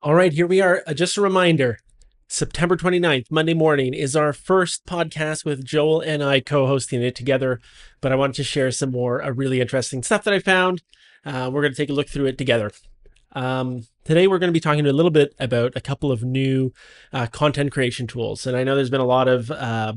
All right, here we are. Just a reminder, September 29th, Monday morning, is our first podcast with Joel and I co-hosting it together. But I wanted to share some more really interesting stuff that I found. We're going to take a look through it together. Today, we're going to be talking a little bit about a couple of new content creation tools. And I know there's been a lot of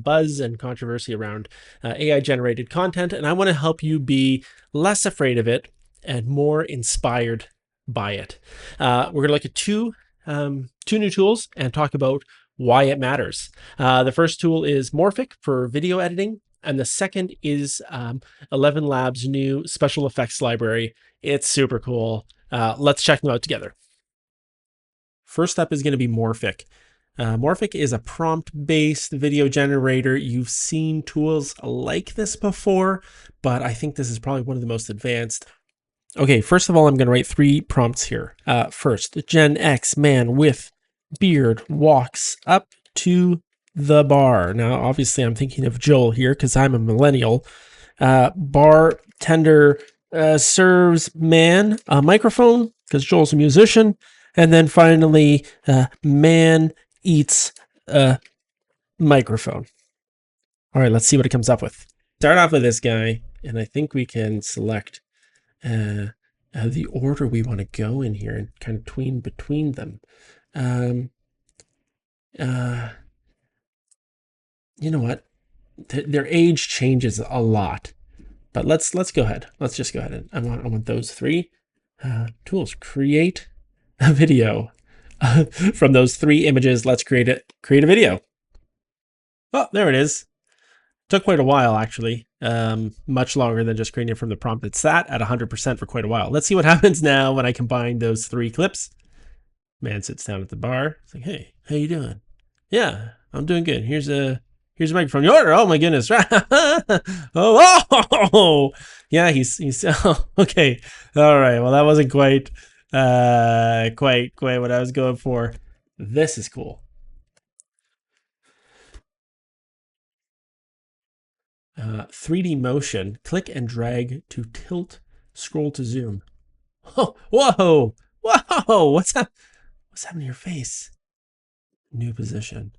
buzz and controversy around AI-generated content, and I want to help you be less afraid of it and more inspired by it. We're going to look at two new tools and talk about why it matters. The first tool is Morphic for video editing, and the second is ElevenLabs new special effects library. It's super cool. Let's check them out together. First up is going to be Morphic. Morphic is a prompt-based video generator. You've seen tools like this before, but I think this is probably one of the most advanced. Okay, first of all, I'm going to write 3 prompts here. First, Gen X man with beard walks up to the bar. Now, obviously, I'm thinking of Joel here because I'm a millennial. Bartender serves man a microphone because Joel's a musician. And then finally, man eats a microphone. All right, let's see what it comes up with. Start off with this guy, and I think we can select the order we want to go in here and kind of tween between them. You know what? Their age changes a lot, but let's go ahead. Let's just go ahead and I want those 3 tools. Create a video from those 3 images. Let's create a video. Oh, there it is. Took quite a while, actually. Much longer than just creating it from the prompt. It sat at 100% for quite a while. Let's see what happens now when I combine those 3 clips. Man sits down at the bar. It's like, hey, how you doing? Yeah, I'm doing good. Here's a microphone. Your order. Oh my goodness. oh, yeah. He's oh, okay. All right. Well, that wasn't quite what I was going for. This is cool. 3D motion. Click and drag to tilt. Scroll to zoom. Oh, whoa, whoa! What's that? What's happening to your face? New position.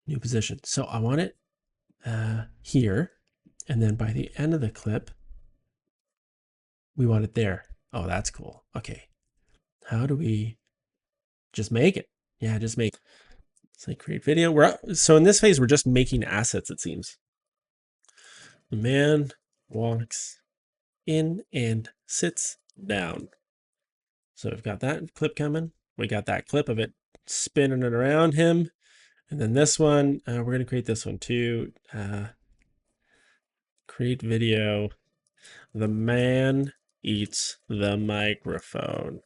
New position. So I want it here, and then by the end of the clip, we want it there. Oh, that's cool. Okay, how do we just make it? Yeah, just make it. Let's like create video. So in this phase, we're just making assets, it seems. The man walks in and sits down. So we've got that clip coming. We got that clip of it spinning it around him. And then this one, we're going to create this one too. Create video. The man eats the microphone.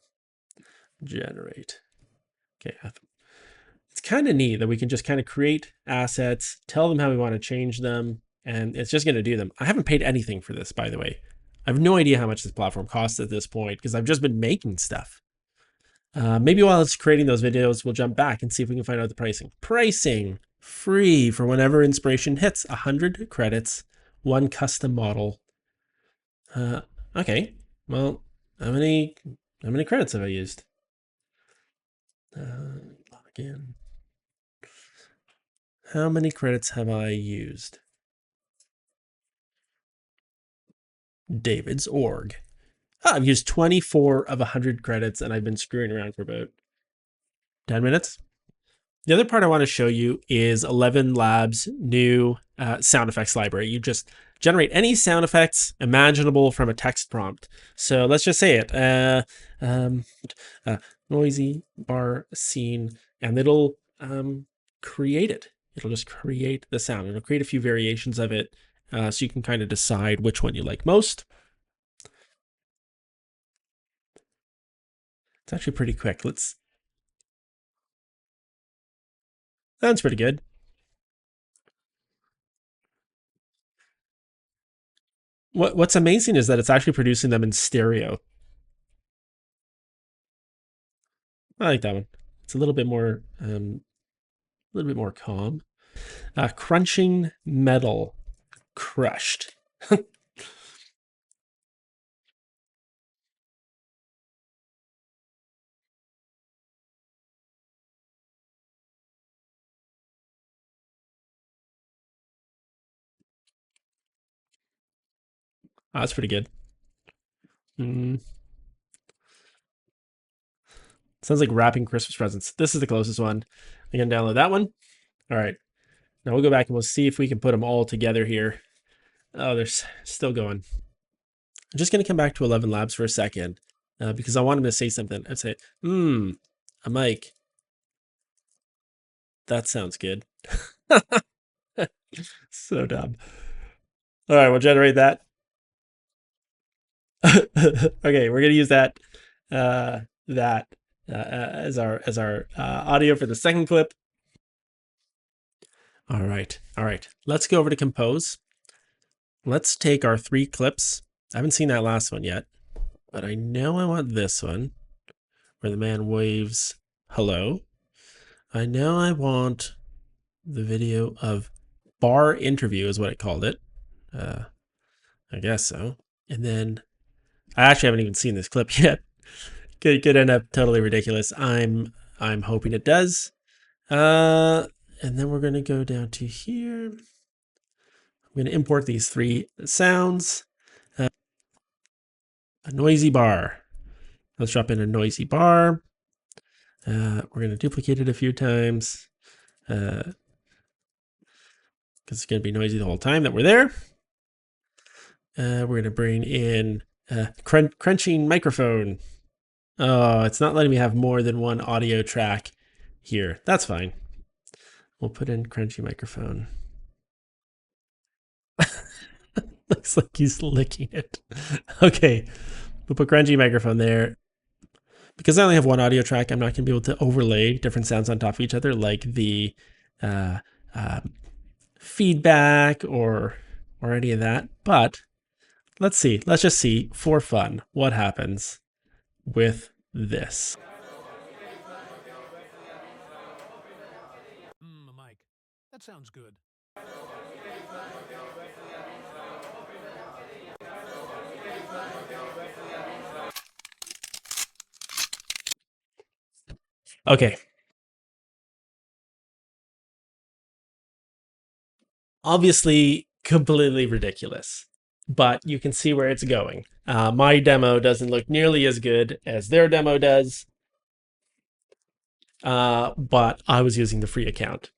Generate. Okay. It's kind of neat that we can just kind of create assets, tell them how we want to change them, and it's just going to do them. I haven't paid anything for this, by the way. I have no idea how much this platform costs at this point because I've just been making stuff. Maybe while it's creating those videos, we'll jump back and see if we can find out the pricing. Pricing, free for whenever inspiration hits. 100 credits, 1 custom model. Okay, well, how many credits have I used? Log in. How many credits have I used? David's org. I've used 24 of 100 credits, and I've been screwing around for about 10 minutes. The other part I want to show you is ElevenLabs new sound effects library. You just generate any sound effects imaginable from a text prompt. So let's just say it. Noisy bar scene, and it'll create it. It'll just create the sound. It'll create a few variations of it so you can kind of decide which one you like most. It's actually pretty quick. That's pretty good. What's amazing is that it's actually producing them in stereo. I like that one. It's a little bit more calm. Crunching metal, crushed. Oh, that's pretty good. Sounds like wrapping Christmas presents. This is the closest one. I can download that one. All right. Now we'll go back and we'll see if we can put them all together here. Oh, they're still going. I'm just going to come back to ElevenLabs for a second because I want him to say something. I'd say, a mic. That sounds good. So dumb. All right, we'll generate that. Okay, we're going to use that as our audio for the second clip. All right. Let's go over to compose. Let's take our 3 clips. I haven't seen that last one yet, but I know I want this one where the man waves hello. I know I want the video of bar interview is what it called it. I guess so. And then I actually haven't even seen this clip yet. Could end up totally ridiculous. I'm hoping it does. And then we're going to go down to here. I'm going to import these 3 sounds. A noisy bar. Let's drop in a noisy bar. We're going to duplicate it a few times because it's going to be noisy the whole time that we're there. We're going to bring in crunching microphone. Oh, it's not letting me have more than one audio track here. That's fine. We'll put in crunchy microphone. Looks like he's licking it. Okay, we'll put crunchy microphone there. Because I only have one audio track, I'm not going to be able to overlay different sounds on top of each other, like the feedback or any of that. But let's see. Let's just see for fun what happens with this. Mike, that sounds good. Okay. Obviously, completely ridiculous, but you can see where it's going. My demo doesn't look nearly as good as their demo does, but I was using the free account.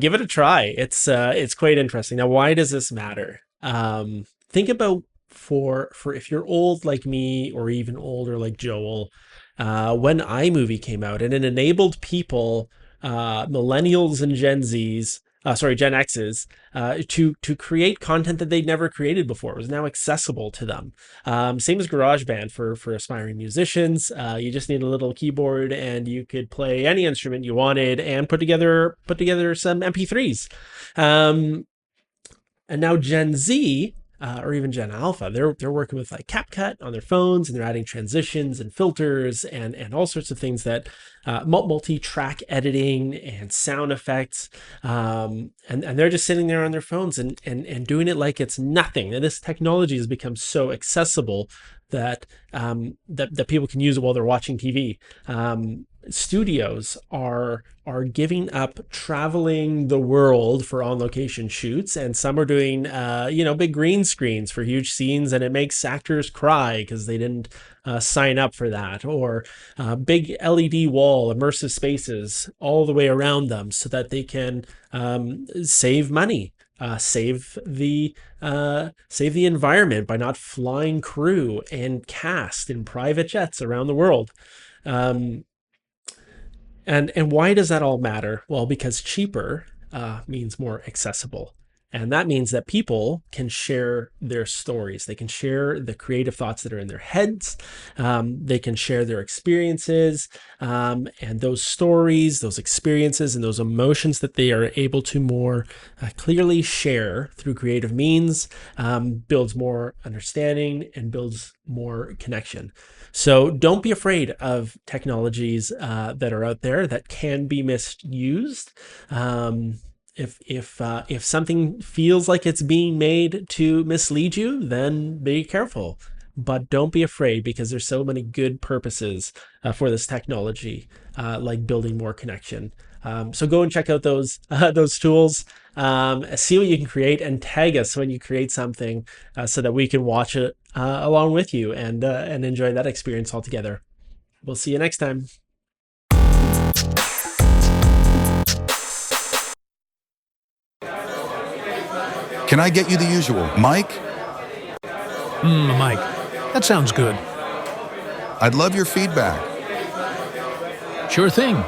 Give it a try. It's quite interesting. Now, why does this matter? Think about for if you're old like me or even older like Joel, when iMovie came out and it enabled people, millennials and Gen X's, to create content that they'd never created before. It was now accessible to them. Same as GarageBand for aspiring musicians. You just need a little keyboard and you could play any instrument you wanted and put together some MP3s. And now Gen Z, or even Gen Alpha, they're working with like CapCut on their phones, and they're adding transitions and filters and all sorts of things that multi-track editing and sound effects, and they're just sitting there on their phones and doing it like it's nothing. And this technology has become so accessible that that people can use it while they're watching TV. Studios are giving up traveling the world for on-location shoots, and some are doing big green screens for huge scenes, and it makes actors cry because they didn't sign up for that, or big LED wall immersive spaces all the way around them so that they can save money. Save the environment by not flying crew and cast in private jets around the world. And why does that all matter? Well, because cheaper means more accessible. And that means that people can share their stories. They can share the creative thoughts that are in their heads. They can share their experiences, and those stories, those experiences, and those emotions that they are able to more clearly share through creative means builds more understanding and builds more connection. So don't be afraid of technologies that are out there that can be misused. If something feels like it's being made to mislead you, then be careful. But don't be afraid, because there's so many good purposes for this technology, like building more connection. So go and check out those tools. See what you can create and tag us when you create something so that we can watch it along with you and enjoy that experience all together. We'll see you next time. Can I get you the usual? Mike? Mike. That sounds good. I'd love your feedback. Sure thing.